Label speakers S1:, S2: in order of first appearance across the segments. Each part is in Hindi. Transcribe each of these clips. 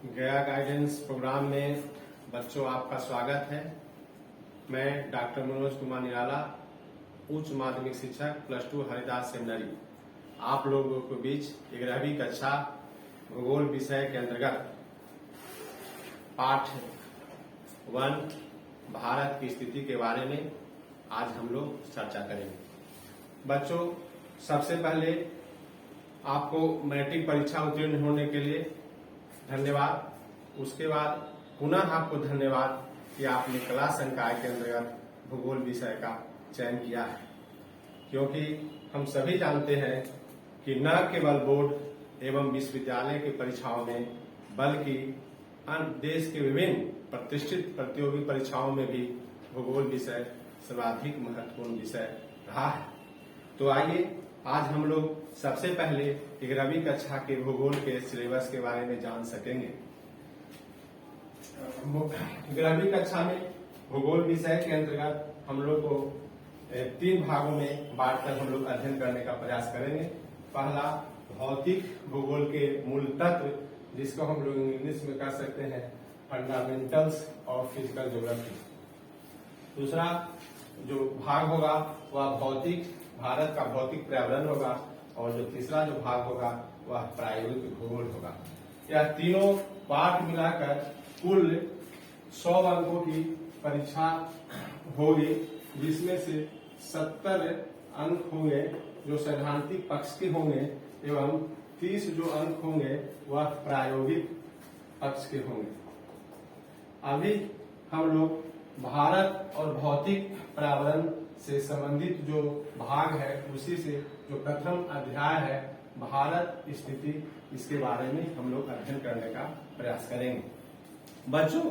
S1: गया गाइडेंस प्रोग्राम में बच्चों आपका स्वागत है। मैं डॉक्टर मनोज कुमार निराला, उच्च माध्यमिक शिक्षक +2 हरिदास सेमिनरी, आप लोगों के बीच 11वीं कक्षा भूगोल विषय के अंतर्गत पाठ 1 भारत की स्थिति के बारे में आज हम लोग चर्चा करेंगे। बच्चों, सबसे पहले आपको मैट्रिक परीक्षा उत्तीर्ण होने के लिए धन्यवाद। उसके बाद पुनः आपको धन्यवाद कि आपने कला संकाय के अंतर्गत भूगोल विषय का चयन किया है, क्योंकि हम सभी जानते हैं कि न केवल बोर्ड एवं विश्वविद्यालय की परीक्षाओं में बल्कि देश के विभिन्न प्रतिष्ठित प्रतियोगी परीक्षाओं में भी भूगोल विषय सर्वाधिक महत्वपूर्ण विषय रहा है। तो आइए आज हम लोग सबसे पहले 11वीं कक्षा के भूगोल के सिलेबस के बारे में जान सकेंगे। 11वीं कक्षा में भूगोल विषय के अंतर्गत हम लोग को 3 भागों में बांटकर हम लोग अध्ययन करने का प्रयास करेंगे। पहला, भौतिक भूगोल के मूल तत्व, जिसको हम लोग इंग्लिश में कह सकते हैं फंडामेंटल्स ऑफ फिजिकल ज्योग्राफी। दूसरा जो भाग होगा वह भौतिक भारत का भौतिक पर्यावरण होगा, और जो तीसरा जो भाग होगा वह प्रायोगिक भूगोल होगा। यह तीनों पाठ मिलाकर कुल 100 अंकों की परीक्षा होगी, जिसमें से 70 अंक होंगे जो सैद्धांतिक पक्ष के होंगे एवं 30 जो अंक होंगे वह प्रायोगिक पक्ष के होंगे। अभी हम लोग भारत और भौतिक पर्यावरण से संबंधित जो भाग है उसी से जो प्रथम अध्याय है भारत स्थिति, इसके बारे में हम लोग अध्ययन करने का प्रयास करेंगे। बच्चों,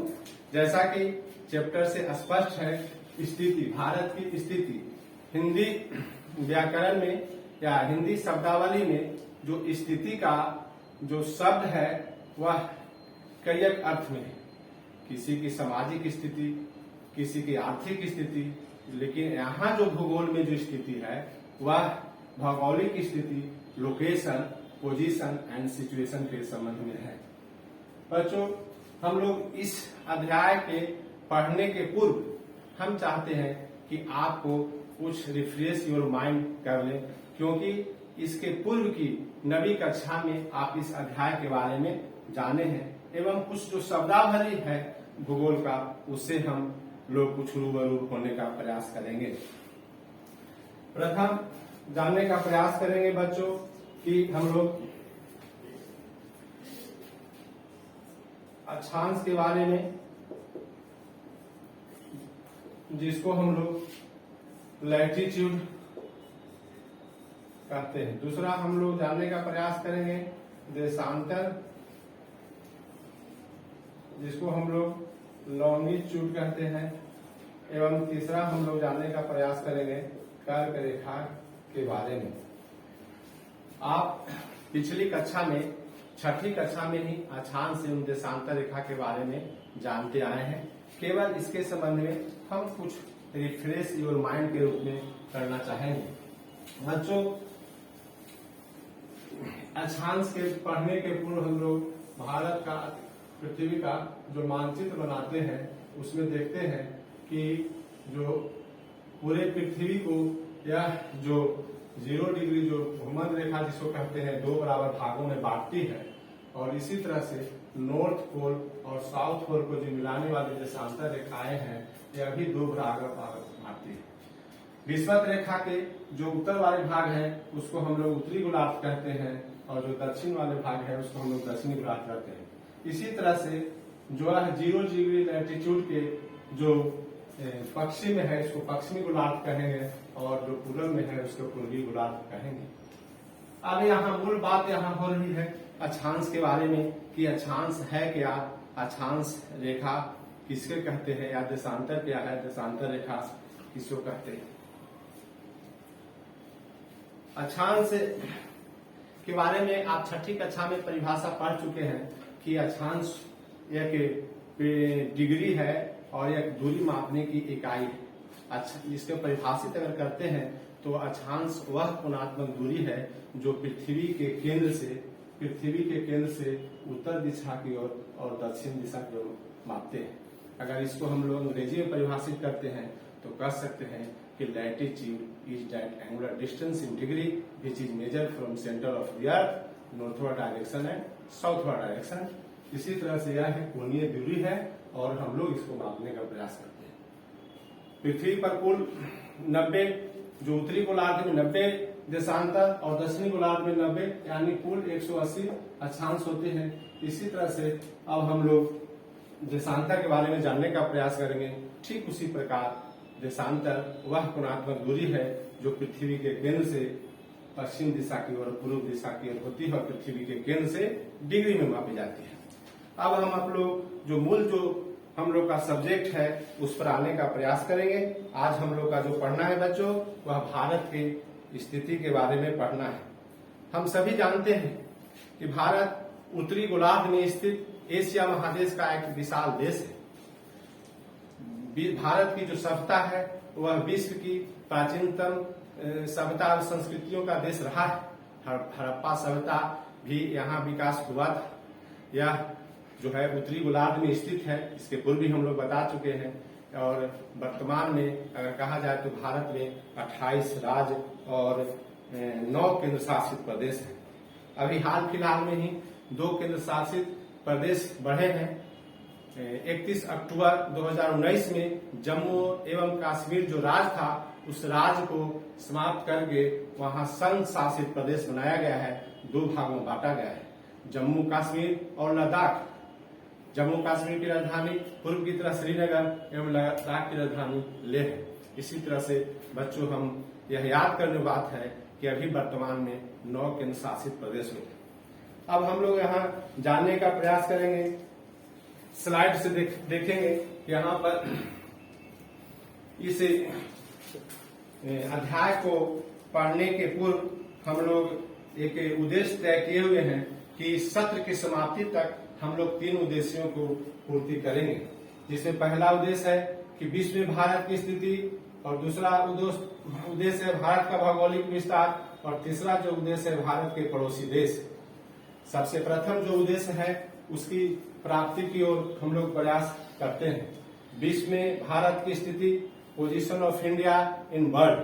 S1: जैसा कि चैप्टर से स्पष्ट है, स्थिति, भारत की स्थिति हिंदी व्याकरण में या हिंदी शब्दावली में जो स्थिति का जो शब्द है वह कई एक अर्थ में है। किसी की सामाजिक स्थिति, किसी की आर्थिक स्थिति, लेकिन यहाँ जो भूगोल में जो स्थिति है वह भौगोलिक स्थिति, लोकेशन, पोजीशन एंड सिचुएशन के संबंध में है। बच्चों, हम लोग इस अध्याय के पढ़ने के पूर्व हम चाहते हैं कि आपको कुछ रिफ्रेश योर माइंड कर लें, क्योंकि इसके पूर्व की 9वीं कक्षा में आप इस अध्याय के बारे में जाने हैं एवं कुछ जो शब्दावली है भूगोल का उससे हम लोग कुछ रूबरू होने का प्रयास करेंगे। प्रथम जानने का प्रयास करेंगे बच्चों कि हम लोग अक्षांश के बारे में, जिसको हम लोग लैटिट्यूड कहते हैं। दूसरा हम लोग जानने का प्रयास करेंगे देशांतर, जिसको हम लोग लॉन्गिट्यूड कहते हैं। एवं तीसरा हम लोग जानने का प्रयास करेंगे कर्क रेखा के बारे में। आप पिछली कक्षा में 6ठी कक्षा में ही अक्षांश एवं देशांतर रेखा के बारे में जानते आए हैं। केवल इसके संबंध में हम कुछ रिफ्रेश योर माइंड के रूप में करना चाहेंगे। बच्चों, अक्षांश के पढ़ने के पूर्व हम लोग भारत का, पृथ्वी का जो मानचित्र बनाते हैं उसमें देखते हैं कि जो पूरे पृथ्वी को यह जो 0 डिग्री जो भूमध्य रेखा जिसको कहते हैं 2 बराबर भागों में बांटती है, और इसी तरह से नॉर्थ पोल और साउथ पोल को जो मिलाने वाली देशांतर रेखाएं हैं यह भी 2 बराबर बांटती है। विषुवत रेखा के जो उत्तर वाले भाग हैं उसको हम लोग उत्तरी गोलार्ध कहते हैं, और जो दक्षिण वाले भाग है उसको हम लोग दक्षिणी गोलार्ध कहते हैं। इसी तरह से जो है 0 डिग्री लैटिट्यूड के जो पश्चिम में है इसको पश्चिमी गोलार्ध कहेंगे, और जो पूर्व में है उसको पूर्वी गोलार्ध कहेंगे। अब यहाँ मूल बात यहाँ हो रही है अक्षांश के बारे में कि अक्षांश है क्या, अक्षांश रेखा किसके कहते हैं, या देशांतर क्या है, देशांतर रेखा किसको कहते हैं। अक्षांश के बारे में आप 6ठी कक्षा में परिभाषा पढ़ चुके हैं कि अक्षांश एक डिग्री है और एक दूरी मापने की इकाई है। अच्छा, इसको परिभाषित अगर करते हैं तो अक्षांश वह कोणात्मक दूरी है जो पृथ्वी के केंद्र से पृथ्वी के केंद्र से उत्तर दिशा की ओर और दक्षिण दिशा की ओर मापते हैं। अगर इसको हम लोग अंग्रेजी में परिभाषित करते हैं तो कह सकते हैं कि latitude is that angular distance in degree which is measure from centre of the earth northward direction and southward direction. इसी तरह से यह है कोणीय दूरी है और हम लोग इसको मापने का प्रयास करते हैं। पृथ्वी पर कुल 90 जो उत्तरी गोलार्ध में 90 देशांतर और दक्षिणी गोलार्ध में 90 यानी कुल 180 अक्षांश होते हैं। इसी तरह से अब हम लोग देशांतर के बारे में जानने का प्रयास करेंगे। ठीक उसी प्रकार देशांतर वह कोणात्मक दूरी है जो पृथ्वी के केंद्र से पश्चिम दिशा की ओर पूर्व दिशा की ओर होती है और पृथ्वी के केंद्र से डिग्री में मापी जाती है। अब हम आप लोग जो मूल जो हम लोग का सब्जेक्ट है उस पर आने का प्रयास करेंगे। आज हम लोग का जो पढ़ना है बच्चों वह भारत की स्थिति के बारे में पढ़ना है। हम सभी जानते हैं कि भारत उत्तरी गोलार्ध में स्थित एशिया महादेश का एक विशाल देश है। भारत की जो सभ्यता है वह विश्व की प्राचीनतम सभ्यता और संस्कृतियों का देश रहा है। हड़प्पा सभ्यता भी यहाँ विकास हुआ था। यह जो है उत्तरी गोलार्ध में स्थित है, इसके पूर्व भी हम लोग बता चुके हैं। और वर्तमान में अगर कहा जाए तो भारत में 28 राज्य और 9 केंद्र शासित प्रदेश हैं। अभी हाल फिलहाल में ही 2 केंद्र शासित प्रदेश बढ़े हैं। 31 अक्टूबर 2019 में जम्मू एवं कश्मीर जो राज्य था उस राज्य को समाप्त करके वहां संघ शासित प्रदेश बनाया गया है। 2 भागों में बांटा गया है, जम्मू कश्मीर और लद्दाख। जम्मू कश्मीर की राजधानी पूर्व की तरफ श्रीनगर एवं लद्दाख की राजधानी लेह है। इसी तरह से बच्चों हम यह याद करने बात है कि अभी वर्तमान में 9 केंद्र शासित प्रदेश हुए। अब हम लोग यहाँ जानने का प्रयास करेंगे। स्लाइड से देखेंगे यहाँ पर इस अध्याय को पढ़ने के पूर्व हम लोग एक उद्देश्य तय किए हुए हैं कि सत्र की समाप्ति तक हम लोग 3 उद्देश्यों को पूर्ति करेंगे। जिसमें पहला उद्देश्य है कि विश्व में भारत की स्थिति और दूसरा उद्देश्य है भारत का भौगोलिक विस्तार और तीसरा जो उद्देश्य है भारत के पड़ोसी देश। सबसे प्रथम जो उद्देश्य है उसकी प्राप्ति की ओर हम लोग प्रयास करते हैं। विश्व में भारत की स्थिति, position of India in world.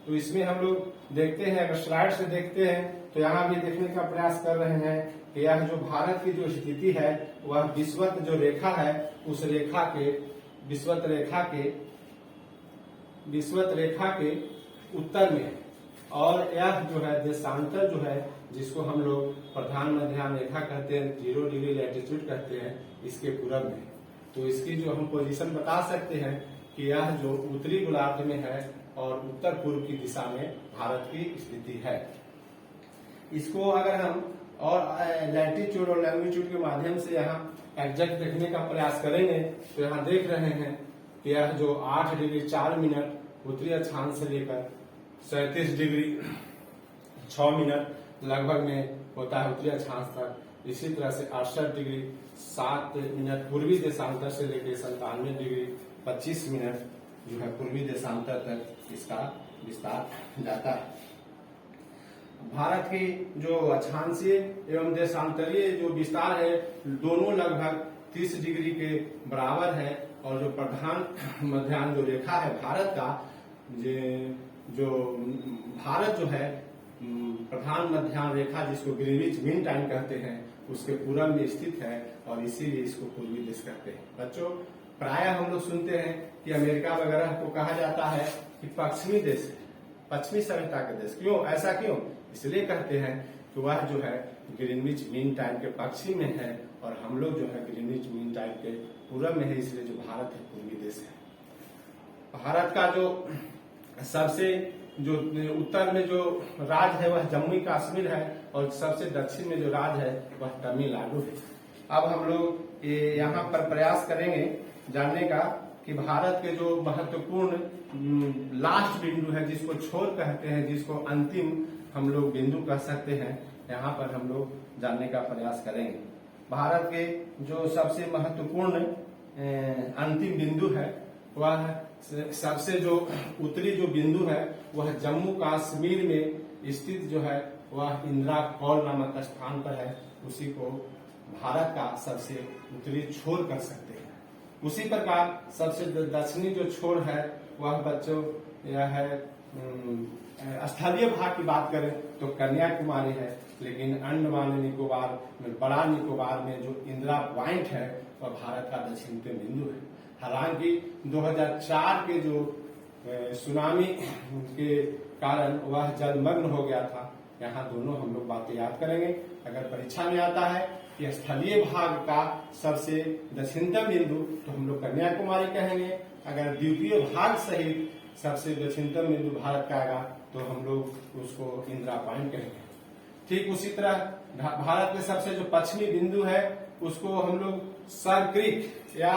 S1: तो इसमें हम लोग देखते हैं, अगर स्लाइड से देखते हैं तो यहाँ भी देखने का प्रयास कर रहे हैं कि यह जो भारत की जो स्थिति है वह विषुवत जो रेखा है उस रेखा के विषुवत रेखा के उत्तर में है। और यह जो है देशांतर जो है जिसको हम लोग प्रधान मध्याह्न रेखा कहते हैं, 0 डिग्री लैटिट्यूड कहते हैं, इसके पूरब में। तो इसकी जो हम पोजीशन बता सकते हैं कि यह जो उत्तरी गोलार्ध में है और उत्तर पूर्व की दिशा में भारत की स्थिति है। इसको अगर हम और लैटिट्यूड और लैंगिट्यूड के माध्यम से यहाँ एग्जैक्ट देखने का प्रयास करेंगे तो यहाँ देख रहे हैं कि यह जो 8 डिग्री 4 मिनट उत्तरी अक्षांश से लेकर 37 डिग्री 6 मिनट लगभग में होता है उत्तरी अक्षांश तक। इसी तरह से 68 डिग्री 7 मिनट पूर्वी देशांतर से लेकर 97 डिग्री 25 मिनट जो है पूर्वी देशांतर तक इसका विस्तार जाता है। भारत की जो अक्षांशीय एवं देशांतरीय जो विस्तार है दोनों लगभग 30 डिग्री के बराबर है। और जो प्रधान मध्याह्न जो रेखा है भारत का जो भारत जो है प्रधान मध्याह्न रेखा जिसको ग्रीनविच मीन टाइम कहते हैं उसके पूरब में स्थित है और इसीलिए इसको पूर्वी देश कहते हैं। बच्चों प्राय हम लोग सुनते हैं कि अमेरिका वगैरह को कहा जाता है कि पश्चिमी देश है, पश्चिमी सभ्यता का देश। क्यों, ऐसा क्यों? इसलिए कहते हैं कि वह जो है ग्रीनविच मीन टाइम के पश्चिम में है और हम लोग जो है ग्रीनविच मीन टाइम के पूरब में है, इसलिए जो भारत है पूर्वी देश है। भारत का जो सबसे जो उत्तर में जो राज्य है वह जम्मू कश्मीर है और सबसे दक्षिण में जो राज्य है वह तमिलनाडु है। अब हम लोग यहाँ पर प्रयास करेंगे जानने का कि भारत के जो महत्वपूर्ण लास्ट बिंदु है जिसको छोर कहते हैं, जिसको अंतिम हम लोग बिंदु कह सकते हैं, यहाँ पर हम लोग जानने का प्रयास करेंगे। भारत के जो सबसे महत्वपूर्ण अंतिम बिंदु है वह सबसे जो उत्तरी जो बिंदु है वह जम्मू कश्मीर में स्थित जो है वह इंदिरा कौल नामक स्थान पर है, उसी को भारत का सबसे उत्तरी छोर कर सकते हैं। उसी प्रकार सबसे दक्षिणी जो छोर है वह बच्चों यह है स्थलीय भाग की बात करें तो कन्याकुमारी है, लेकिन अंडमान निकोबार में बड़ा निकोबार में जो इंदिरा पॉइंट है वह भारत का दक्षिणतम बिंदु है। हालांकि 2004 के जो सुनामी के कारण वह जलमग्न हो गया था। यहाँ दोनों हम लोग बातें याद करेंगे। अगर परीक्षा में आता है कि स्थलीय भाग का सबसे दक्षिणतम बिंदु तो हम लोग कन्याकुमारी कहेंगे। अगर द्वीपीय भाग सहित सबसे दक्षिणतम बिंदु भारत का आएगा तो हम लोग उसको इंदिरा पॉइंट कहेंगे। ठीक उसी तरह भारत के सबसे जो पश्चिमी बिंदु है उसको हम लोग सर क्रीक या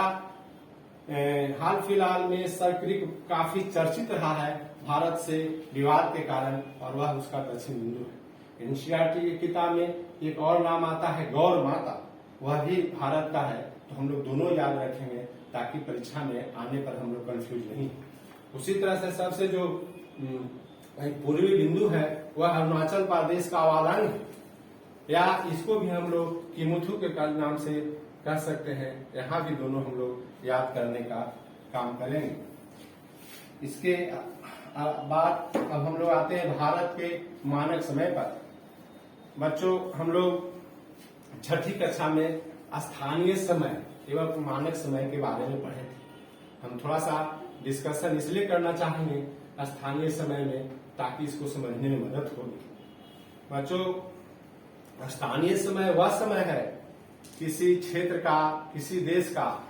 S1: हाल फिलहाल में सर क्रीक काफी चर्चित रहा है भारत से विवाद के कारण, और वह उसका दक्षिण बिंदु है। एनसीईआरटी की किताब में एक और नाम आता है गौर माता, वह भी भारत का है। तो हम लोग दोनों याद रखेंगे ताकि परीक्षा में आने पर हम लोग कंफ्यूज नहीं। उसी तरह से सबसे जो पूर्वी बिंदु है वह अरुणाचल प्रदेश का वालांग है, या इसको भी हम लोग किमुथु के नाम से कह सकते हैं। यहाँ भी दोनों हम लोग याद करने का काम करेंगे। इसके बाद अब हम लोग आते हैं भारत के मानक समय पर। बच्चों हम लोग छठी कक्षा में स्थानीय समय एवं मानक समय के बारे में पढ़े थे। हम थोड़ा सा डिस्कशन इसलिए करना चाहेंगे स्थानीय समय में ताकि इसको समझने में मदद होगी। बच्चों स्थानीय समय वह समय है किसी क्षेत्र का, किसी देश का,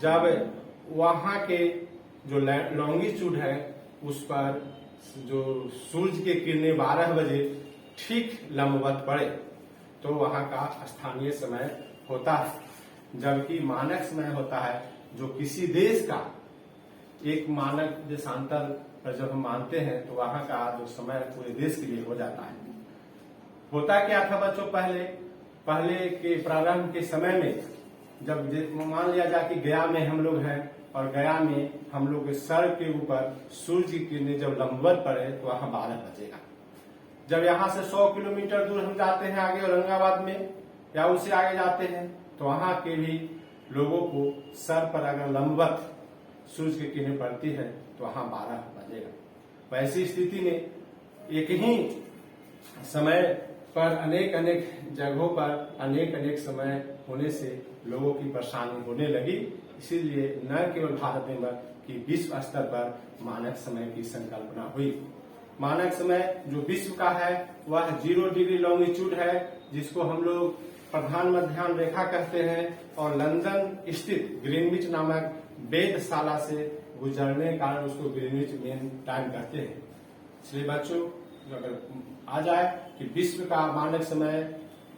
S1: जब वहां के जो लॉन्गिट्यूड है उस पर जो सूर्य की किरणें 12 बजे ठीक लंबवत पड़े तो वहां का स्थानीय समय होता है। जबकि मानक समय होता है जो किसी देश का एक मानक देशांतर पर जब हम मानते हैं तो वहां का जो समय पूरे देश के लिए हो जाता है। होता क्या था बच्चों, पहले के प्रारंभ के समय में जब मान लिया जाए कि गया में हम लोग हैं और गया में हम लोग के सर के ऊपर सूर्य की किरणें जब लंबवत पड़े तो वहां 12 बजेगा। जब यहाँ से 100 किलोमीटर दूर हम जाते हैं आगे औरंगाबाद में या उससे आगे जाते हैं तो वहां के भी लोगों को सर पर अगर लंबवत सूर्य की किरणें पड़ती है तो वहां 12 बजेगा। वैसी स्थिति में एक ही समय पर अनेक जगहों पर अनेक समय होने से लोगों की परेशानी होने लगी। इसीलिए न केवल भारत में बल्कि विश्व स्तर पर मानक समय की संकल्पना हुई। मानक समय जो विश्व का है वह 0 डिग्री लॉन्गिट्यूड है, जिसको हम लोग प्रधान मध्याह्न रेखा कहते हैं, और लंदन स्थित ग्रीनविच नामक वेधशाला से गुजरने के कारण उसको ग्रीनविच मेन टाइम कहते हैं। इसलिए बच्चों अगर आ जाए कि विश्व का मानक समय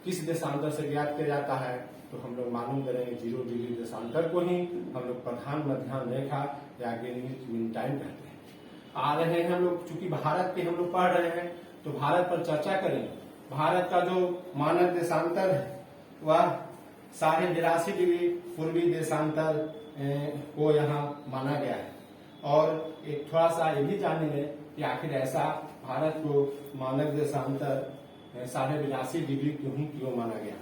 S1: किस देशांतर से ज्ञात किया जाता है तो हम लोग मालूम करेंगे 0 डिग्री देशांतर को ही हम लोग प्रधान मध्याह्न रेखा या ग्रीनविच मीन टाइम कहते हैं। आ रहे हैं हम लोग, चूंकि भारत के हम लोग पढ़ रहे हैं तो भारत पर चर्चा करेंगे। भारत का जो मानक देशांतर है वह 82.5 डिग्री पूर्वी देशांतर को यहाँ माना गया है। और एक थोड़ा सा ये भी जानेंगे कि आखिर ऐसा भारत को मानक देशांतर 82.5 डिग्री क्यों माना गया।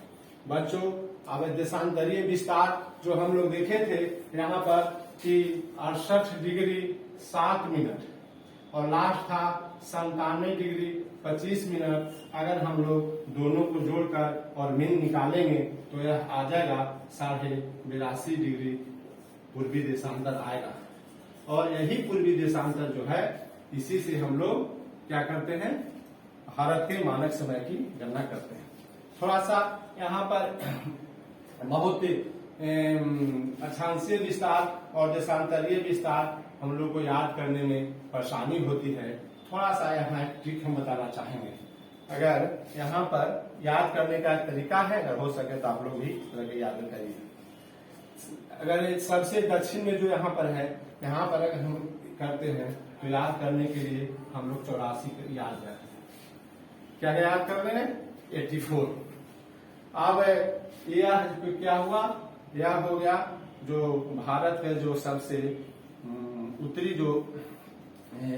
S1: बच्चों अब देशांतरीय विस्तार जो हम लोग देखे थे यहाँ पर कि 68 डिग्री 7 मिनट और लास्ट था 97 डिग्री 25 मिनट। अगर हम लोग दोनों को जोड़कर और मीन निकालेंगे तो यह आ जाएगा 82.5 डिग्री पूर्वी देशांतर आएगा। और यही पूर्वी देशांतर जो है इसी से हम लोग क्या करते हैं, भारत के मानक समय की गणना करते हैं। थोड़ा सा यहाँ पर बहुत अक्षांशीय विस्तार और देशांतरीय विस्तार हम लोग को याद करने में परेशानी होती है। थोड़ा सा यहाँ ट्रिक हम बताना चाहेंगे। अगर यहाँ पर याद करने का तरीका है, अगर हो सके तो आप लोग भी लगे याद करिए। अगर सबसे दक्षिण में जो यहाँ पर है, यहाँ पर अगर हम करते हैं तो याद करने के लिए हम लोग 84 याद करते हैं। क्या याद कर रहे हैं 84। अब यह क्या हुआ, यह हो गया जो भारत के जो सबसे उत्तरी जो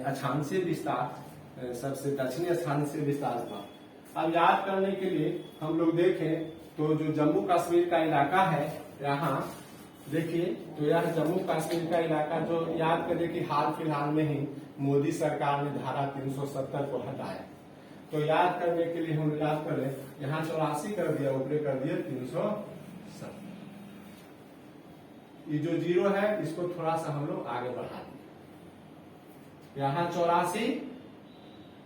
S1: अक्षांशीय विस्तार सबसे दक्षिणी स्थान से विस्तार था। अब याद करने के लिए हम लोग देखें तो जो जम्मू कश्मीर का इलाका है, यहाँ देखिए तो यह जम्मू कश्मीर का इलाका जो याद करें कि हाल फिलहाल में ही मोदी सरकार ने धारा 370 को हटाया। तो याद करने के लिए हम याद करें, यहाँ 84 कर दिया, ऊपर कर दिया 370। ये जो 0 है इसको थोड़ा सा हम लोग आगे बढ़ा दिए। यहाँ 84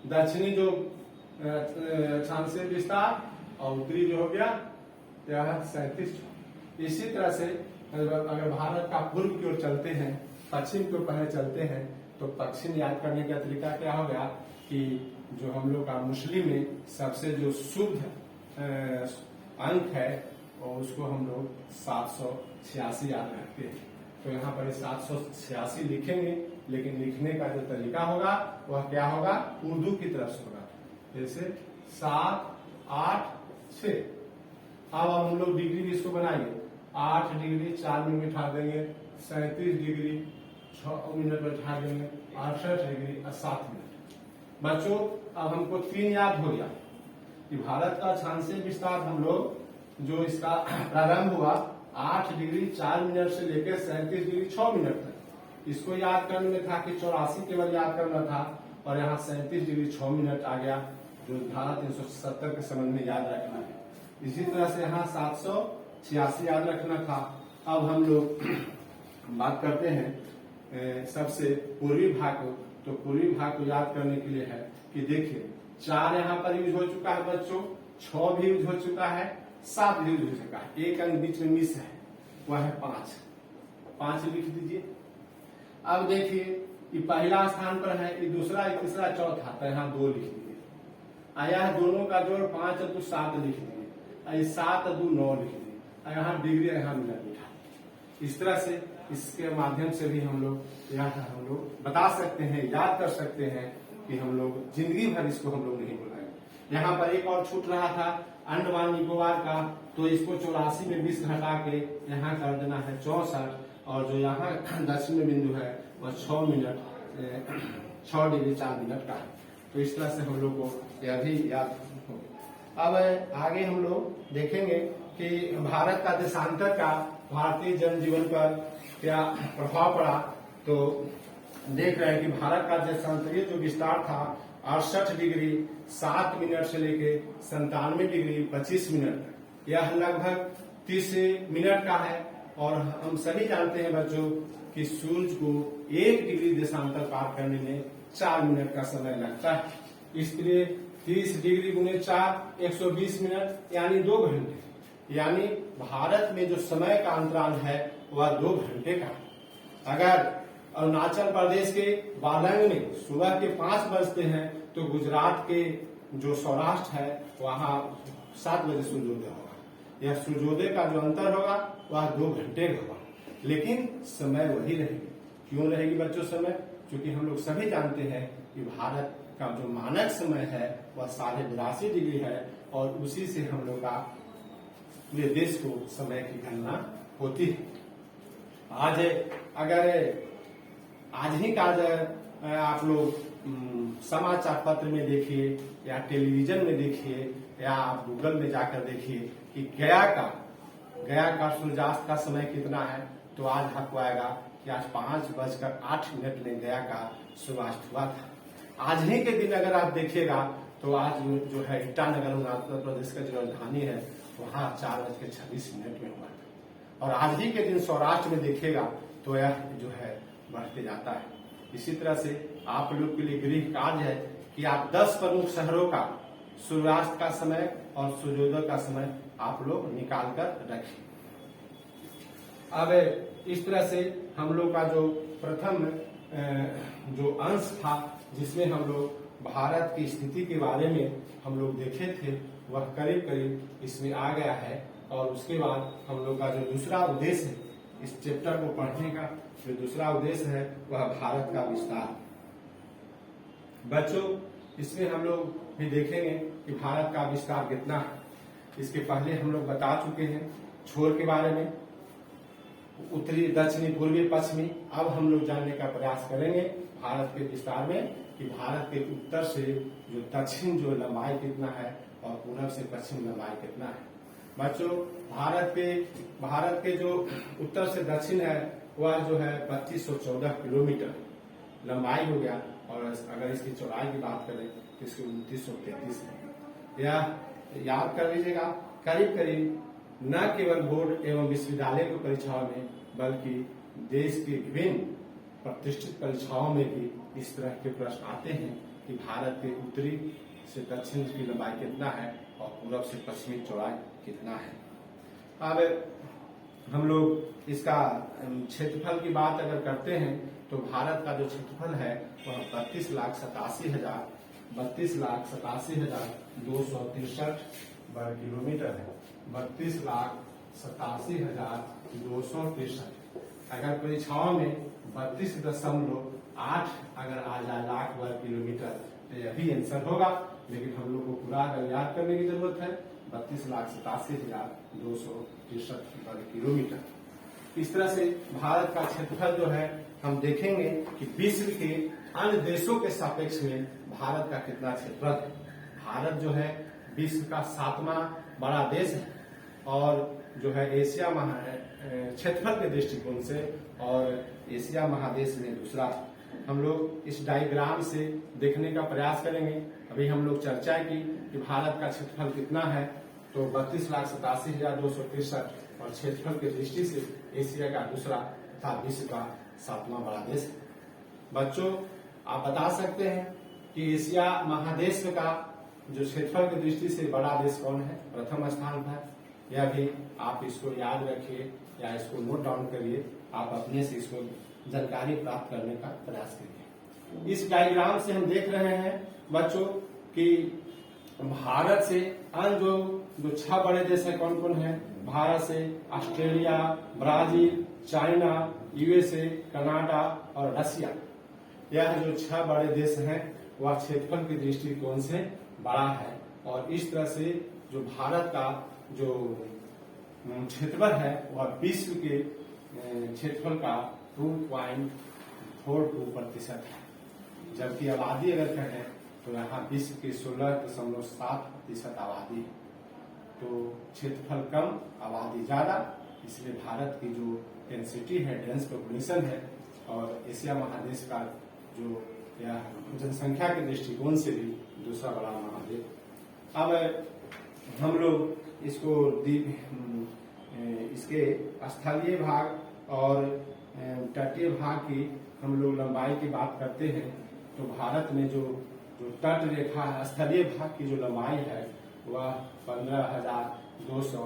S1: दक्षिणी जो स्थान से विस्तार और उत्तरी जो हो गया यह 37। इसी तरह से अगर भारत का पूर्व की ओर चलते हैं, पश्चिम की ओर पहले चलते हैं, तो पश्चिम याद करने का तरीका क्या हो गया कि जो हम लोग का मुस्लिम में सबसे जो शुद्ध अंक है और उसको हम लोग 786 याद रखते हैं। तो यहाँ पर 786 लिखेंगे, लेकिन लिखने का जो तरीका होगा वह क्या होगा, उर्दू की तरफ से होगा। जैसे 7, 8, 6। अब हम लोग डिग्री भी इसको बनाएंगे। 8 डिग्री 4 मिनट बिठा देंगे, 37 डिग्री 6 मिनट बिठा देंगे, 68 डिग्री 7 मिनट। बच्चों अब हमको 3 याद हो गया कि भारत का क्षांशीय विस्तार हम लोग जो इसका प्रारंभ हुआ 8 डिग्री 4 मिनट से लेकर 37 डिग्री 6 मिनट तक। इसको याद करने में था कि 84 केवल याद करना था, और यहाँ 37 डिग्री 6 मिनट आ गया जो धारा 370 के संबंध में याद रखना है। इसी तरह से यहाँ 786 याद रखना था। अब हम लोग बात करते हैं सबसे पूर्वी भाग को। तो पूर्वी भाग को याद करने के लिए है कि देखिए 4 यहाँ पर यूज हो चुका है बच्चों, 6 भी यूज हो चुका है, 7 भी यूज हो चुका है, एक अंक बीच में मिस है, वह है 5 लिख दीजिए। अब देखिए ये पहला स्थान पर है, ये दूसरा, ये तीसरा, चौथा, तो यहाँ 2 लिख दीजिए। आया दोनों का जोड़ 5 और 2 7 लिख दीजिए, 7 और 2 9 लिख दीजिए, यहाँ डिग्री यहाँ मिनट बिठा। इस तरह से इसके माध्यम से भी हम लोग बता सकते हैं, याद कर सकते हैं कि हम लोग जिंदगी भर इसको हम लोग नहीं भुलाएंगे। यहाँ पर एक और छूट रहा था अंडमान निकोबार का, तो इसको 84 में 20 घटा के यहाँ कर देना है 64, और जो यहाँ दक्षिण बिंदु है वह 6 डिग्री 4 मिनट का है। तो इस तरह से हम लोग को यह भी याद हो। अब आगे हम लोग देखेंगे कि भारत का देशांतर का भारतीय जनजीवन पर क्या प्रभाव पड़ा। तो देख रहे हैं कि भारत का देशांतरीय जो विस्तार था 68 डिग्री 7 मिनट से लेके 97 डिग्री 25 मिनट तक, यह लगभग 30 मिनट का है। और हम सभी जानते हैं बच्चों कि सूर्य को 1 डिग्री देशांतर पार करने में 4 मिनट का समय लगता है। इसलिए 30 डिग्री गुने 4 120 मिनट यानी 2 घंटे। यानी भारत में जो समय का अंतराल है वह 2 घंटे का। अगर अरुणाचल प्रदेश के बालंग में सुबह के 5 बजते हैं तो गुजरात के जो सौराष्ट्र है वहाँ 7 बजे सूर्योदय होगा। यह सूर्योदय का जो अंतर होगा वह 2 घंटे का होगा, लेकिन समय वही रहेगी। क्यों रहेगी बच्चों समय? क्योंकि हम लोग सभी जानते हैं कि भारत का जो मानक समय है वह 82.5 डिग्री है, और उसी से हम लोग का पूरे देश को समय की गणना होती है। आज ही का आप लोग समाचार पत्र में देखिए या टेलीविजन में देखिए या आप गूगल में जाकर देखिए कि गया का सूर्यास्त का समय कितना है, तो आज आपको आएगा कि आज 5:08 में गया का सूर्यास्त हुआ था। आज ही के दिन अगर आप देखिएगा तो आज जो है ईटानगर अरुणाचल प्रदेश का जो राजधानी है वहाँ 4:26 में हुआ था। और आज ही के दिन सौराष्ट्र में देखिएगा तो यह जो है बढ़ते जाता है। इसी तरह से आप लोग के लिए गृह कार्य है कि आप 10 प्रमुख शहरों का सूर्यास्त का समय और सूर्योदय का समय आप लोग निकाल कर रखें। अब इस तरह से हम लोग का जो प्रथम जो अंश था जिसमें हम लोग भारत की स्थिति के बारे में हम लोग देखे थे वह करीब करीब इसमें आ गया है। और उसके बाद हम लोग का जो दूसरा उद्देश्य है इस चैप्टर को पढ़ने का, जो दूसरा उद्देश्य है वह भारत का विस्तार। बच्चों इसमें हम लोग भी देखेंगे कि भारत का विस्तार कितना है। इसके पहले हम लोग बता चुके हैं छोर के बारे में, उत्तरी, दक्षिणी, पूर्वी, पश्चिमी। अब हम लोग जानने का प्रयास करेंगे भारत के विस्तार में कि भारत के उत्तर से जो दक्षिण जो लंबाई कितना है और पूरब से पश्चिम लंबाई कितना है। बच्चों, भारत के जो उत्तर से दक्षिण है वह जो है 3214 किलोमीटर लंबाई हो गया, और अगर इसकी चौड़ाई की बात करें तो इसकी 2933 है। यह याद कर लीजिएगा, करीब करीब न केवल बोर्ड एवं विश्वविद्यालय की परीक्षाओं में बल्कि देश की विभिन्न प्रतिष्ठित परीक्षाओं में भी इस तरह के प्रश्न आते हैं कि भारत के उत्तरी से दक्षिण की लंबाई कितना है और पूरब से पश्चिमी चौड़ाई कितना है। अब हम लोग इसका क्षेत्रफल की बात अगर करते हैं तो भारत का जो क्षेत्रफल है वह 32,87,263 वर्ग किलोमीटर है। 32,87,263। अगर परीक्षाओं में 32.8 अगर आ जाए लाख वर्ग किलोमीटर तो यह भी आंसर होगा, लेकिन हम लोग को पूरा अगर याद करने की जरूरत है 32,87,263 वर्ग किलोमीटर। इस तरह से भारत का क्षेत्रफल जो है हम देखेंगे कि विश्व के अन्य देशों के सापेक्ष में भारत का कितना क्षेत्रफल है। भारत जो है विश्व का 7वां बड़ा देश है और जो है एशिया क्षेत्रफल के दृष्टिकोण से और एशिया महादेश में दूसरा। हम लोग इस डायग्राम से देखने का प्रयास करेंगे। अभी हम लोग चर्चा की कि भारत का क्षेत्रफल कितना है, तो 32,87,263 और क्षेत्रफल की दृष्टि से एशिया का दूसरा तथा विश्व का 7वां बड़ा देश है। बच्चों, आप बता सकते हैं कि एशिया महादेश का जो क्षेत्रफल की दृष्टि से बड़ा देश कौन है, प्रथम स्थान पर। यह भी आप इसको याद रखिए या इसको नोट डाउन करिए, आप अपने से इसको जानकारी प्राप्त करने का प्रयास करिए। इस डायग्राम से हम देख रहे हैं बच्चों कि भारत से अन्य जो 6 बड़े देश है कौन कौन है। भारत से Australia, Brazil, China, USA, Canada और रशिया, यह जो 6 बड़े देश हैं वह क्षेत्रफल की दृष्टिकोण से बड़ा है। और इस तरह से जो भारत का जो क्षेत्रफल है वह विश्व के क्षेत्रफल का 2.42% है, जबकि आबादी अगर कहें तो यहाँ विश्व के 16.7% आबादी है। तो क्षेत्रफल कम, आबादी ज्यादा, इसलिए भारत की जो डेंसिटी है, डेंस पॉपुलेशन है, और एशिया महादेश का जो यह जनसंख्या के दृष्टिकोण से भी दूसरा बड़ा महादेश। अब हम लोग इसको इसके स्थलीय भाग और तटीय भाग की हम लोग लंबाई की बात करते हैं तो भारत में जो तट रेखा स्थलीय भाग की जो लंबाई है वह 15,200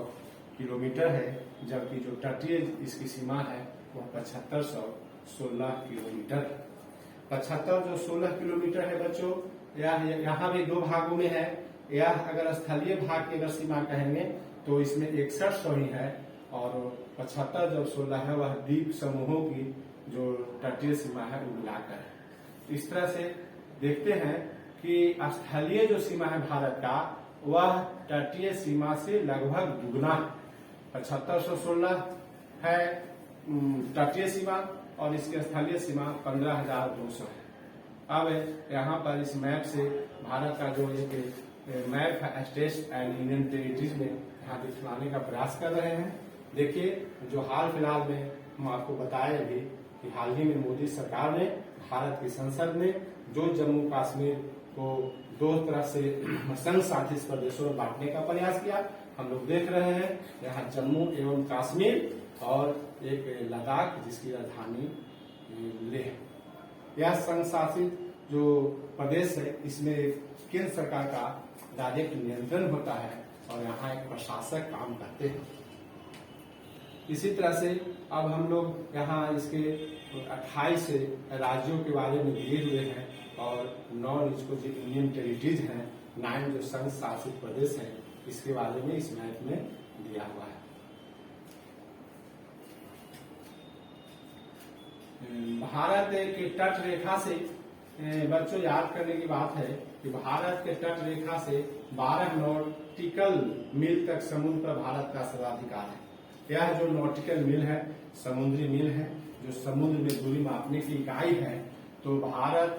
S1: किलोमीटर है, जबकि जो तटीय इसकी सीमा है वह 7516 किलोमीटर है। 7516 किलोमीटर है बच्चों। यहाँ भी 2 भागों में है। यह अगर स्थलीय भाग की अगर सीमा कहेंगे तो इसमें 6100 ही है, और 75 जब 16 है वह द्वीप समूहों की जो तटीय सीमा है वो मिलाकर है। इस तरह से देखते हैं कि स्थलीय जो सीमा है भारत का वह तटीय सीमा से लगभग दुगुना है। 7516 है तटीय सीमा और इसकी स्थलीय सीमा 15,200 है। अब यहाँ पर इस मैप से भारत का जो एक मैप है स्टेट्स एंड यूनियन टेरिटरीज में यहाँ दिखलाने का प्रयास कर रहे हैं। देखिए, जो हाल फिलहाल में हम आपको बताए अभी कि हाल ही में मोदी सरकार ने भारत की संसद में जो जम्मू कश्मीर को 2 तरह से संघ शासित प्रदेशों में बांटने का प्रयास किया। हम लोग देख रहे हैं यहाँ जम्मू एवं कश्मीर और एक लद्दाख जिसकी राजधानी लेह। यह संघ शासित जो प्रदेश है इसमें केंद्र सरकार का डायरेक्ट नियंत्रण होता है और यहाँ एक प्रशासक काम करते हैं। इसी तरह से अब हम लोग यहाँ इसके 28 राज्यों के बारे में दिए हुए हैं और 9 इसको जो यूनियन टेरिटरीज हैं, 9 जो संघ शासित प्रदेश हैं, इसके बारे में इस मैप में दिया हुआ है। भारत के तट रेखा से बच्चों याद करने की बात है कि भारत के तट रेखा से 12 नॉटिकल मील तक समुद्र पर भारत का सर्वाधिकार है। यह जो नॉटिकल मील है, समुद्री मील है, जो समुद्र में दूरी मापने की इकाई है, तो भारत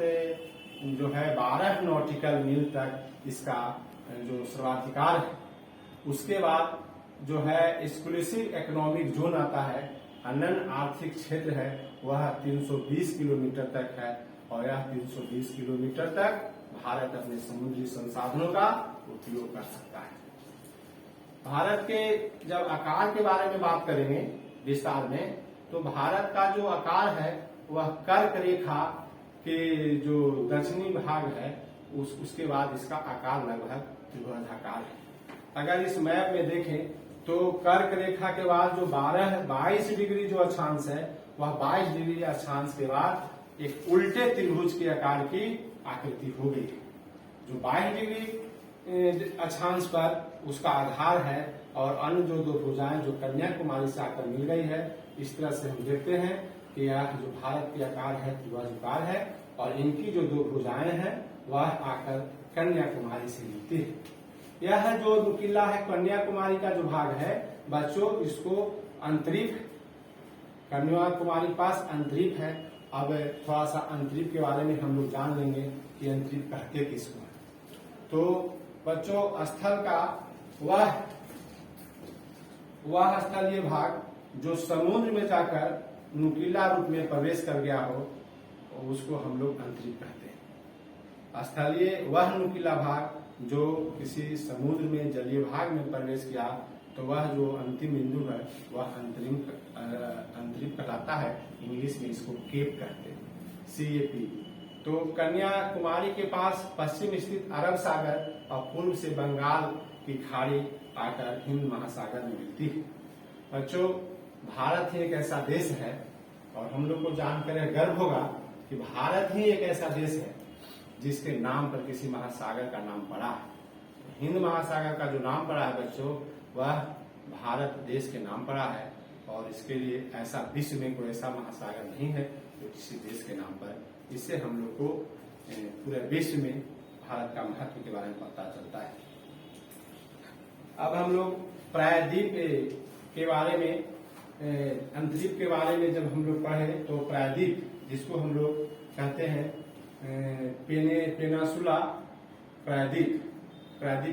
S1: जो है 12 नॉटिकल मील तक इसका जो सर्वाधिकार है। उसके बाद जो है एक्सक्लूसिव इकोनॉमिक जोन आता है, अनन्य आर्थिक क्षेत्र है, वह 320 किलोमीटर तक है और यह 320 किलोमीटर तक भारत अपने समुद्री संसाधनों का उपयोग कर सकता है। भारत के जब आकार के बारे में बात करेंगे विस्तार में, तो भारत का जो आकार है वह कर्क रेखा के जो दक्षिणी भाग है उसके बाद इसका आकार लगभग त्रिभुजाकार है। अगर इस मैप में देखें तो कर्क रेखा के बाद जो 22 डिग्री जो अक्षांश है वह 22 डिग्री अक्षांश के बाद एक उल्टे त्रिभुज के आकार की आकृति हो गई। जो 22 डिग्री अक्षांश पर उसका आधार है और अन्य जो दो भुजाएं जो कन्याकुमारी से आकर मिल गई है, इस तरह से हम देखते हैं कि यह जो भारत के आकार है त्रिभुजाकार है और इनकी जो दो भुजाएं हैं वह आकर कन्याकुमारी से मिलती है। यह जो नुकीला है कन्याकुमारी का जो भाग है बच्चों, इसको अंतरिक्ष, कन्याकुमारी पास अंतरिक्ष है। अब थोड़ा सा अंतरिक्ष के बारे में हम लोग जान लेंगे कि अंतरिक्ष कहते किसको है। तो बच्चों स्थल का वह स्थलीय भाग जो समुद्र में जाकर नुकीला रूप में प्रवेश कर गया हो उसको हम लोग अंतरिक्ष कहते हैं। स्थलीय वह नुकीला भाग जो किसी समुद्र में जलीय भाग में प्रवेश किया तो वह जो अंतिम बिंदु है वह अंतरिक्ष कहलाता है। इंग्लिश में इसको केप कहते हैं, CAP। तो कन्याकुमारी के पास पश्चिम स्थित अरब सागर और पूर्व से बंगाल की खाड़ी आकर हिंद महासागर में मिलती है। बच्चों, भारत ही एक ऐसा देश है और हम लोग को जानकर गर्व होगा कि भारत ही एक ऐसा देश है जिसके नाम पर किसी महासागर का नाम पड़ा है। हिंद महासागर का जो नाम पड़ा है बच्चों, वह भारत देश के नाम पड़ा है और इसके लिए ऐसा विश्व में कोई ऐसा महासागर नहीं है जो किसी देश के नाम पर। इससे हम लोग को पूरे विश्व में भारत का महत्व के बारे में पता चलता है। अब हम लोग प्रायद्वीप के बारे में, अंतरिक्ष के बारे में जब हम लोग पढ़े तो प्रायद्वीप, जिसको हम लोग कहते हैं पेनिनसुला प्रायद्वीप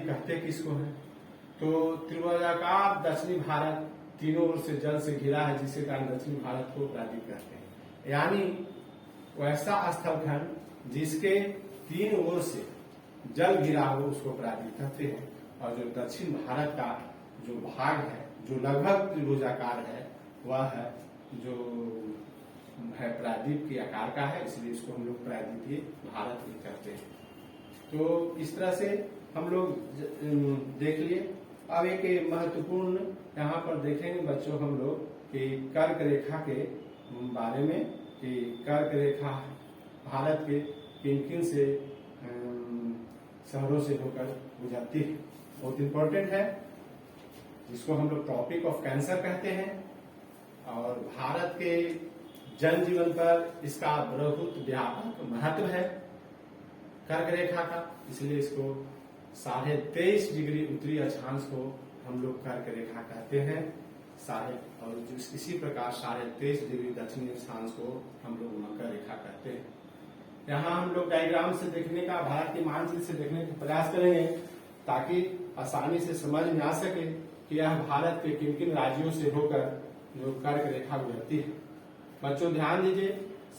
S1: कहते किसको है? तो त्रिभुजाकार दक्षिणी भारत तीनों ओर से जल से घिरा है, जिसके कारण दक्षिणी भारत को प्रायद्वीप कहते हैं। यानी वैसा स्थलखंड जिसके तीन ओर से जल घिरा हो उसको प्रायद्वीप कहते हैं। और जो दक्षिण भारत का जो भाग है जो लगभग त्रिभुजाकार है वह है जो है प्रायद्वीप के आकार का है, इसलिए इसको हम लोग प्रायद्वीपीय भारत भी कहते हैं। तो इस तरह से हम लोग देख लिए। अब एक महत्वपूर्ण यहाँ पर देखेंगे बच्चों हम लोग कि कर्क रेखा के बारे में, कि कर्क रेखा भारत के किन किन से शहरों से होकर गुजरती है, बहुत इंपॉर्टेंट है, जिसको हम लोग ट्रॉपिक ऑफ कैंसर कहते हैं। और भारत के जनजीवन पर इसका बहुत व्यापक महत्व है कर्क रेखा का, इसलिए इसको 23.5 डिग्री उत्तरी अक्षांश को हम लोग कर्क रेखा कहते हैं। और इसी प्रकार 23.5 डिग्री दक्षिणी अक्षांश को हम लोग मकर रेखा कहते हैं। यहाँ हम लोग डायग्राम से देखने का, भारत के मानचित्र से देखने का प्रयास करेंगे ताकि आसानी से समझ में आ सके कि यह भारत के किन किन राज्यों से होकर जो कर्क रेखा गुजरती है। बच्चों ध्यान दीजिए,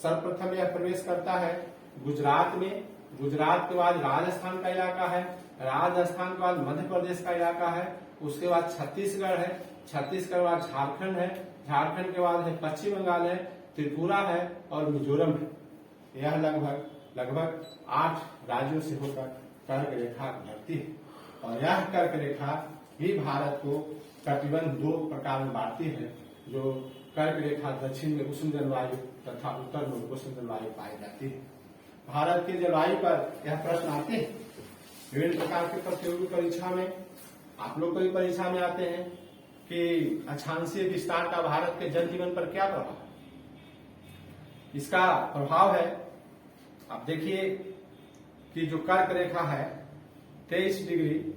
S1: सर्वप्रथम यह प्रवेश करता है गुजरात में, गुजरात के बाद राजस्थान का इलाका है, राजस्थान के बाद मध्य प्रदेश का इलाका है, उसके बाद छत्तीसगढ़ है, छत्तीसगढ़ के बाद झारखंड है, झारखंड के बाद है पश्चिम बंगाल है, त्रिपुरा है और मिजोरम है। यह लगभग 8 राज्यों से होकर कर्क रेखा गुजरती है। और यह कर्क रेखा ही भारत को कटिबंध 2 प्रकार में बांटती है। जो कर्क रेखा दक्षिण में उष्ण जलवायु तथा उत्तर में उपोष्ण जलवायु पाई जाती है। भारत के जलवायु पर यह प्रश्न आते हैं विभिन्न प्रकार के प्रतियोगी परीक्षा में, आप लोग को भी परीक्षा में आते हैं कि अक्षांशीय विस्तार का भारत के जनजीवन पर क्या प्रभाव है। इसका प्रभाव है, आप देखिए कि जो कर्क रेखा है 23 डिग्री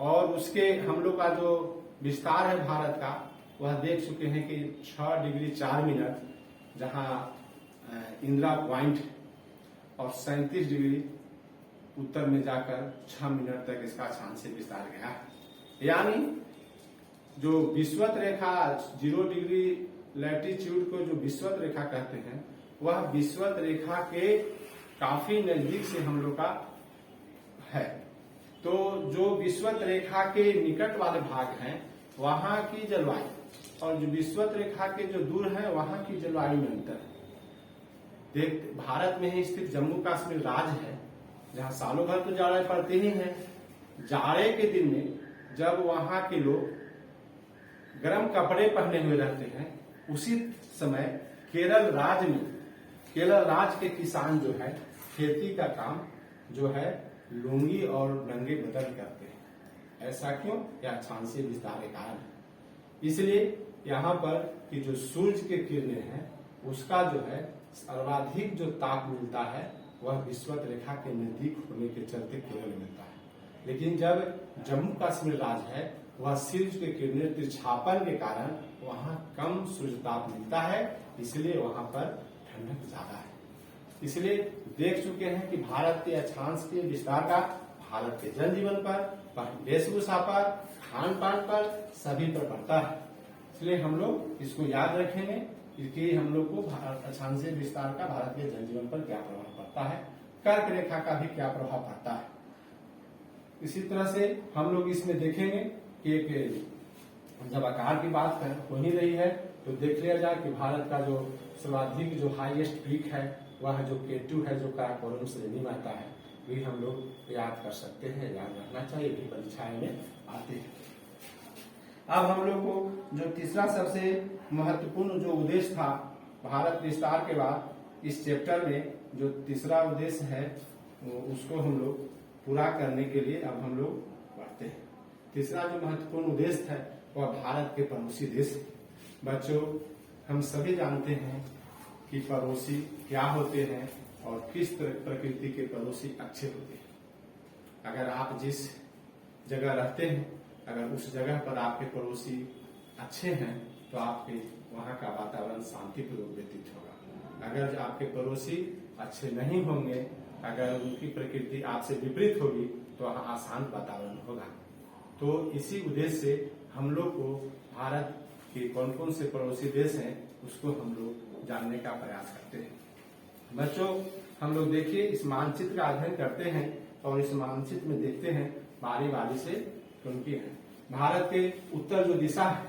S1: और उसके हम लोग का जो विस्तार है भारत का, वह देख चुके हैं कि 6 डिग्री 4 मिनट जहां इंदिरा पॉइंट और 37 डिग्री उत्तर में जाकर 6 मिनट तक इसका अक्षांशीय विस्तार गया है। यानी जो विषुवत रेखा 0 डिग्री लैटिट्यूड को जो विषुवत रेखा कहते हैं, वह विषुवत रेखा के काफी नजदीक से हम लोग का है। तो जो विषुवत रेखा के निकट वाले भाग हैं वहां की जलवायु और जो विषुवत रेखा के जो दूर है वहां की जलवायु में अंतर है। भारत में ही स्थित जम्मू कश्मीर राज्य है जहां सालों भर तो जाड़े पड़ते ही हैं। जाड़े के दिन में जब वहां के लोग गर्म कपड़े पहने हुए रहते हैं, उसी समय केरल राज्य के किसान जो है खेती का काम जो है लुंगी और नंगे बदन करते हैं। ऐसा क्यों? यह अक्षांशीय विस्तार के कारण। इसलिए यहाँ पर कि जो सूर्य के किरणें हैं उसका जो है सर्वाधिक जो ताप मिलता है वह विषुवत रेखा के नजदीक होने के चलते केरल मिलता है। लेकिन जब जम्मू कश्मीर राज्य है वह सूर्य के किरणें तिरछापन के कारण वहां कम सूर्य ताप मिलता है, इसलिए वहां पर ठंडक ज्यादा है। इसलिए देख चुके हैं कि भारत के अक्षांशीय विस्तार का भारत के जनजीवन पर, वेशभूषा पर, खान पान पर सभी पर पड़ता है। इसलिए हम लोग इसको याद रखेंगे कि हम लोग को अक्षांशीय विस्तार का भारत के जनजीवन पर क्या प्रभाव पड़ता है, कर्क रेखा का भी क्या प्रभाव पड़ता है। इसी तरह से हम लोग इसमें देखेंगे कि एक जब आकार की बात हो ही रही है तो देख लिया जाए कि भारत का जो सर्वाधिक जो हाईएस्ट पीक है वह जो K2 है जो काराकोरम श्रेणी में आता है, भी हम लोग याद कर सकते हैं, याद रखना चाहिए, भी परीक्षाएं में आते हैं। अब हम लोग को जो तीसरा सबसे महत्वपूर्ण जो उद्देश्य था भारत विस्तार के बाद इस चैप्टर में जो तीसरा उद्देश्य है उसको हम लोग पूरा करने के लिए अब हम लोग बढ़ते हैं। तीसरा जो महत्वपूर्ण उद्देश्य है वह भारत के पड़ोसी देश है। बच्चों, हम सभी जानते हैं कि पड़ोसी क्या होते हैं और किस प्रकृति के पड़ोसी अच्छे होते हैं। अगर आप जिस जगह रहते हैं, अगर उस जगह पर आपके पड़ोसी अच्छे हैं तो आपके वहां का वातावरण शांतिपूर्वक व्यतीत होगा। अगर आपके पड़ोसी अच्छे नहीं होंगे, अगर उनकी प्रकृति आपसे विपरीत होगी तो वहां अशांत वातावरण होगा। तो इसी उद्देश्य से हम लोग को भारत के कौन कौन से पड़ोसी देश हैं उसको हम लोग जानने का प्रयास करते हैं। बच्चों, हम लोग देखिए इस मानचित्र का अध्ययन करते हैं और इस मानचित्र में देखते हैं बारी बारी से उनकी है। भारत के उत्तर जो दिशा है,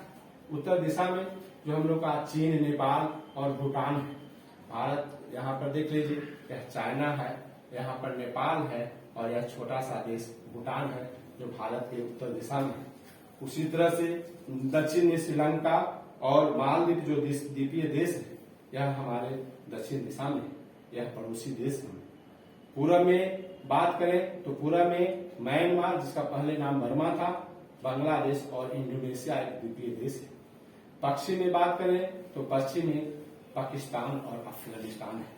S1: उत्तर दिशा में जो हम लोग का चीन, नेपाल और भूटान है। भारत यहाँ पर देख लीजिए, यह चाइना है, यहाँ पर नेपाल है और यह छोटा सा देश भूटान है जो भारत के उत्तर दिशा में है। उसी तरह से दक्षिण में श्रीलंका और मालदीव जो द्वीपीय देश है यह हमारे दक्षिण दिशा में, यह पड़ोसी देश है। पूरब में बात करें तो पूरब में म्यांमार जिसका पहले नाम बर्मा था, बांग्लादेश और इंडोनेशिया एक द्वीपीय देश है। पश्चिम में बात करें तो पश्चिम में पाकिस्तान और अफगानिस्तान है।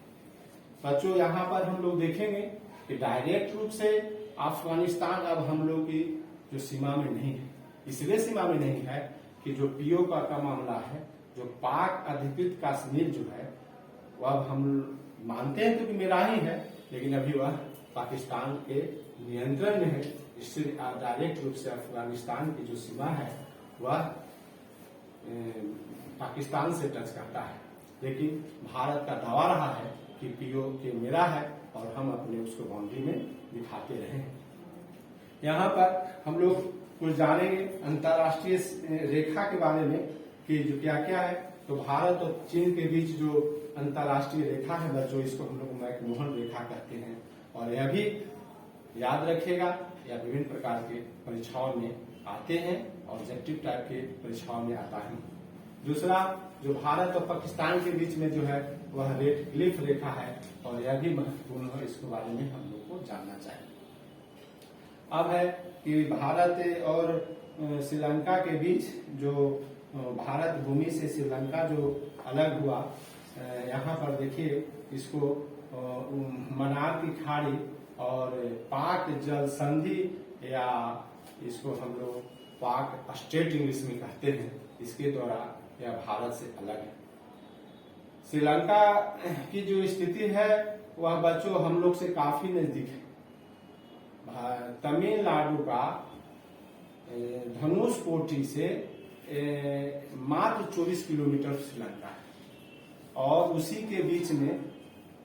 S1: बच्चों, यहाँ पर हम लोग देखेंगे कि डायरेक्ट रूप से अफगानिस्तान अब हम लोग की जो सीमा में नहीं है। इसलिए सीमा में नहीं है कि जो POK का मामला है, जो पाक अधिकृत कश्मीर जो है वह हम मानते हैं तो कि मेरा ही है, लेकिन अभी वह पाकिस्तान के नियंत्रण में है। इससे डायरेक्ट रूप से अफगानिस्तान की जो सीमा है वह पाकिस्तान से टच करता है। लेकिन भारत का दावा रहा है कि POK मेरा है और हम अपने उसको बाउंड्री में दिखाते रहे हैं। यहाँ पर हम लोग कुछ जानेंगे अंतर्राष्ट्रीय रेखा के बारे में कि जो क्या क्या है। तो भारत और चीन के बीच जो अंतर्राष्ट्रीय रेखा है बच्चों, इसको हम लोग मैकमोहन रेखा कहते हैं। और यह भी याद रखिएगा, यह विभिन्न प्रकार के परीक्षाओं में आते हैं, ऑब्जेक्टिव टाइप के परीक्षाओं में आता है। दूसरा, जो भारत और पाकिस्तान के बीच में जो है वह रेड क्लिफ रेखा है और यह भी महत्वपूर्ण है, इसके बारे में हम लोग को जानना चाहिए। अब है कि भारत और श्रीलंका के बीच जो भारत भूमि से श्रीलंका जो अलग हुआ, यहाँ पर देखिए इसको मन्नार की खाड़ी और पाक जल संधि या इसको हम लोग पाक स्टेट इंग्लिश में कहते हैं, इसके द्वारा यह भारत से अलग है। श्रीलंका की जो स्थिति है वह बच्चों हम लोग से काफी नजदीक है। तमिलनाडु का धनुषकोटी से मात्र 24 किलोमीटर श्रीलंका है और उसी के बीच में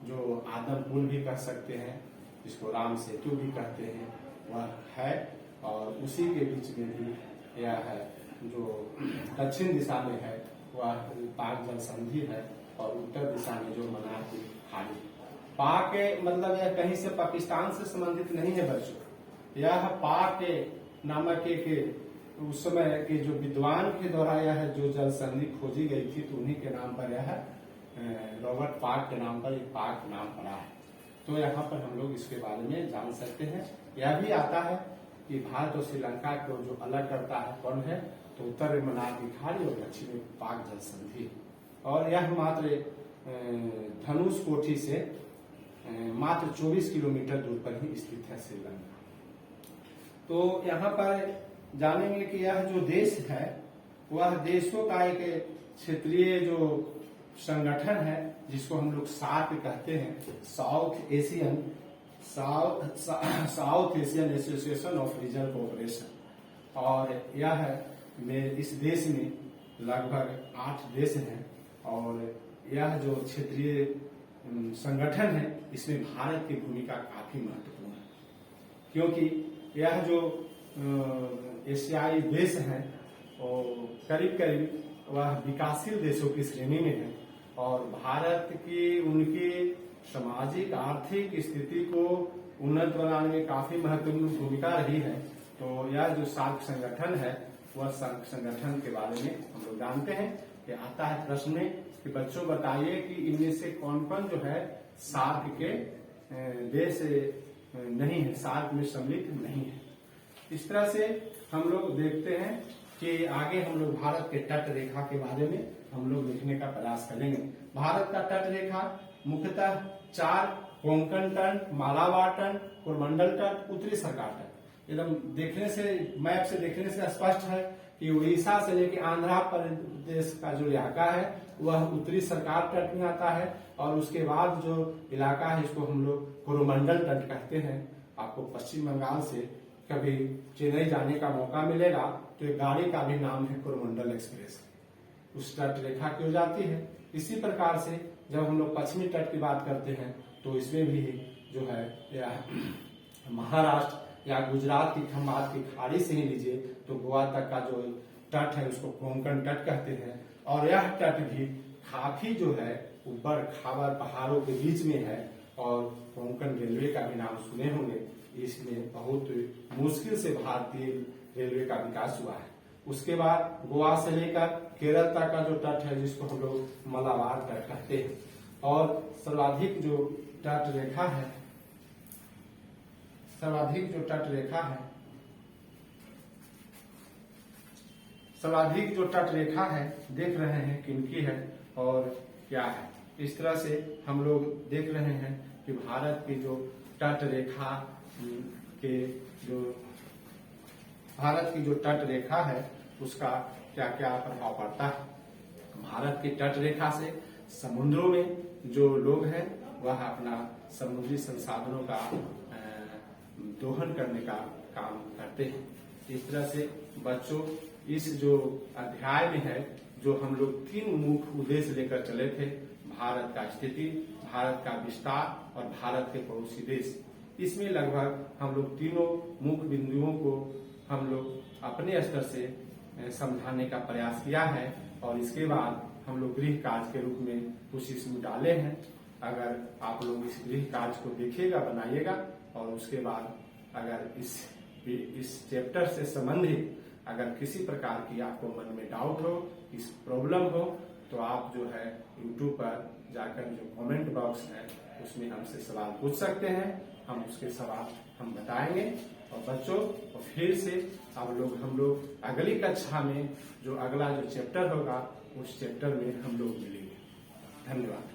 S1: जो आदम पुल भी कह सकते हैं, जिसको राम सेतु भी कहते हैं, वह है। और उसी के बीच में भी यह है जो दक्षिण दिशा में है वह पाक जल संधि है और उत्तर दिशा में जो मनार की खाड़ी। पाक मतलब यह कहीं से पाकिस्तान से संबंधित नहीं है बच्चों, यह पाक नामक एक उस समय के जो विद्वान के द्वारा यह जो जल संधि खोजी गई थी तो उन्हीं के नाम पर यह रॉबर्ट पाक के नाम पर पाक नाम पड़ा है। तो यहाँ पर हम लोग इसके बारे में जान सकते हैं। यह भी आता है कि भारत और श्रीलंका को जो अलग करता है कौन है, तो उत्तर में मनार की खाड़ी और दक्षिण में पाक जल संधि। और यह मात्र धनुषकोटी से मात्र 24 किलोमीटर दूर पर ही स्थित है श्रीलंका। तो यहाँ पर जानेंगे कि यह जो देश है वह देशों का एक क्षेत्रीय जो संगठन है जिसको हम लोग सार्क कहते हैं, south Asian association of regional cooperation. और यह इस देश में लगभग 8 देश हैं और यह जो क्षेत्रीय संगठन है इसमें भारत की भूमिका काफी महत्वपूर्ण है, क्योंकि यह जो एशियाई देश हैं और करीब करीब वह विकासशील देशों की श्रेणी में है और भारत की उनकी सामाजिक आर्थिक स्थिति को उन्नत बनाने में काफी महत्वपूर्ण भूमिका रही है। तो यह जो सार्क संगठन है वह संगठन के बारे में हम लोग जानते हैं कि आता है प्रश्न में कि बच्चों बताइए कि इनमें से कौन कौन जो है सार्क के देश नहीं है, सार्क में सम्मिलित नहीं है। इस तरह से हम लोग देखते हैं कि आगे हम लोग भारत के तट रेखा के बारे में हम लोग लिखने का प्रयास करेंगे। भारत का तट रेखा मुख्यतः 4 कोंकण तट, मालाबार तट, कोरमंडल तट, उत्तरी सरकार तट। एकदम देखने से मैप से देखने से स्पष्ट है कि उड़ीसा से लेकर आंध्र प्रदेश का जो इलाका है वह उत्तरी सरकार तट में आता है और उसके बाद जो इलाका है इसको हम लोग कोरोमंडल तट कहते हैं। आपको पश्चिम बंगाल से कभी चेन्नई जाने का मौका मिलेगा तो एक गाड़ी का भी नाम है कोरोमंडल एक्सप्रेस, उस तट रेखा की हो जाती है। इसी प्रकार से जब हम लोग पश्चिमी तट की बात करते हैं तो इसमें भी जो है या महाराष्ट्र या गुजरात की खंबात की खाड़ी से ही लीजिए तो गोवा तक का जो तट है उसको कोंकण तट कहते हैं। और यह तट भी काफी जो है ऊपर खाबर पहाड़ों के बीच में है और कोंकण रेलवे का भी नाम सुने होंगे। इसमें बहुत मुश्किल से भारतीय रेलवे का विकास हुआ है। उसके बाद गोवा से लेकर केरल तक का जो तट है जिसको हम लोग मलाबार तट कहते हैं। और सर्वाधिक जो तट रेखा है सर्वाधिक जो तट रेखा है देख रहे हैं किनकी है और क्या है। इस तरह से हम लोग देख रहे हैं कि भारत की जो तट रेखा है उसका क्या क्या प्रभाव पड़ता है। भारत की तट रेखा से समुद्रों में जो लोग हैं वह अपना समुद्री संसाधनों का दोहन करने का काम करते हैं। इस तरह से बच्चों इस जो अध्याय में है जो हम लोग 3 मुख्य उद्देश्य लेकर चले थे, भारत का स्थिति, भारत का विस्तार और भारत के पड़ोसी देश, इसमें लगभग हम लोग तीनों मुख्य बिंदुओं को हम लोग अपने स्तर से समझाने का प्रयास किया है। और इसके बाद हम लोग गृह कार्य के रूप में कुछ इसमें डाले हैं। अगर आप लोग इस गृह कार्य को देखिएगा, बनाइएगा और उसके बाद अगर इस चैप्टर से संबंधित अगर किसी प्रकार की आपको मन में डाउट हो, इस प्रॉब्लम हो, तो आप जो है YouTube पर जाकर जो कमेंट बॉक्स है उसमें हमसे सवाल पूछ सकते हैं। हम उसके सवाल हम बताएंगे। और बच्चों फिर से हम लोग अगली कक्षा में जो अगला जो चैप्टर होगा उस चैप्टर में हम लोग मिलेंगे। धन्यवाद।